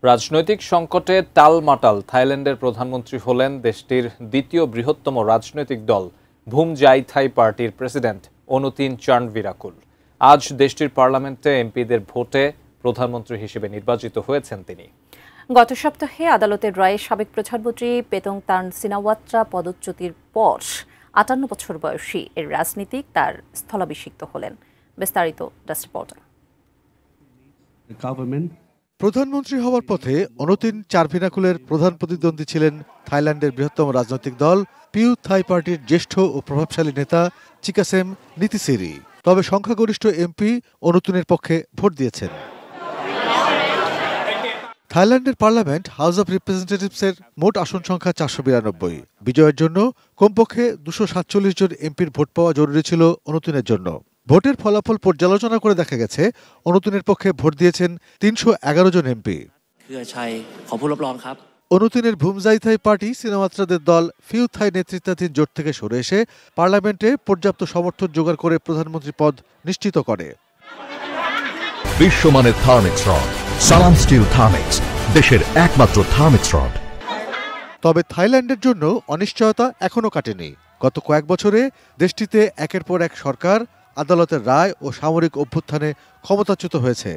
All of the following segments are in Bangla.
রাজনৈতিক সংকটে টালমাটাল থাইল্যান্ডের প্রধানমন্ত্রী হলেন দেশটির দ্বিতীয় বৃহত্তম রাজনৈতিক দল ভুম জাই থাই পার্টির প্রেসিডেন্ট অনুতিন চার্নভিরাকুল। আজ দেশটির পার্লামেন্টে এমপিদের ভোটে প্রধানমন্ত্রী হিসেবে নির্বাচিত হয়েছেন তিনি। গত সপ্তাহে আদালতের রায়ে সাবেক প্রধানমন্ত্রী পেতংতান সিনাওয়াত্রা পদচ্যুতির পর ৫৮ বছর বয়সী এর রাজনীতিক তার স্থলাভিষিক্ত হলেন। বিস্তারিত ডেস্ক রিপোর্টে। প্রধানমন্ত্রী হওয়ার পথে অনুতিন চার্নভিরাকুলের প্রধান প্রতিদ্বন্দ্বী ছিলেন থাইল্যান্ডের বৃহত্তম রাজনৈতিক দল পিউ থাই পার্টির জ্যেষ্ঠ ও প্রভাবশালী নেতা চিকাসেম নিতিসিরি। তবে সংখ্যাগরিষ্ঠ এমপি অনুতিনের পক্ষে ভোট দিয়েছেন। থাইল্যান্ডের পার্লামেন্ট হাউস অব রিপ্রেজেন্টেটিভসের মোট আসন সংখ্যা ৪৯২। বিজয়ের জন্য কমপক্ষে ২৪৭ জন এমপির ভোট পাওয়া জরুরি ছিল অনুতিনের জন্য। ভোটের ফলাফল পর্যালোচনা করে দেখা গেছে অনুতিনের পক্ষে ভোট দিয়েছেন ৩১১ জন এমপি। অনুতিনের ভুম জাই থাই পার্টি সিনাওয়াত্রাদের দল ফিউ থাই নেতৃত্বাধীন জোট থেকে সরে এসে পার্লামেন্টে পর্যাপ্ত সমর্থন জোগাড় করে প্রধানমন্ত্রী পদ নিশ্চিত করে। বিশ্বমানের থার্মিক্স রড সালাম স্টিল থার্মিক্স, দেশের একমাত্র থার্মিক্স রড। তবে থাইল্যান্ডের জন্য অনিশ্চয়তা এখনো কাটেনি। গত কয়েক বছরে দেশটিতে একের পর এক সরকার, আদালতের রায় ও সামরিক অভ্যুত্থানে ক্ষমতাচ্যুত হয়েছে।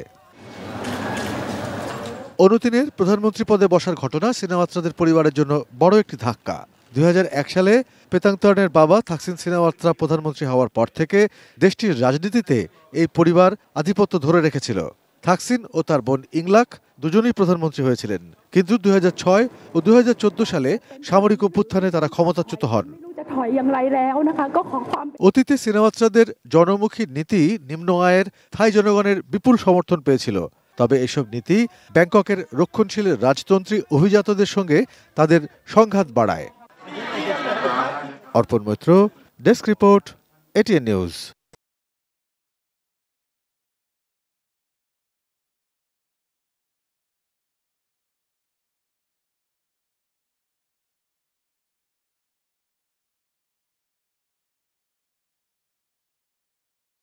অনুতিনের প্রধানমন্ত্রী পদে বসার ঘটনা সিনাওয়াত্রাদের পরিবারের জন্য বড় একটি ধাক্কা। ২০০১ সালে পেতাংতার্নের বাবা থাকসিন সিনাওয়াত্রা প্রধানমন্ত্রী হওয়ার পর থেকে দেশটির রাজনীতিতে এই পরিবার আধিপত্য ধরে রেখেছিল। থাকসিন ও তার বোন ইংলাক দুজনেই প্রধানমন্ত্রী হয়েছিলেন, কিন্তু ২০০৬ ও ২০১৪ সালে সামরিক অভ্যুত্থানে তারা ক্ষমতাচ্যুত হন। অতীতে সিনাওয়াত্রাদের জনমুখী নীতি নিম্ন আয়ের থাই জনগণের বিপুল সমর্থন পেয়েছিল। তবে এসব নীতি ব্যাংককের রক্ষণশীল রাজতন্ত্রী অভিজাতদের সঙ্গে তাদের সংঘাত বাড়ায়। Arpan Maitra, desk report, ATN news.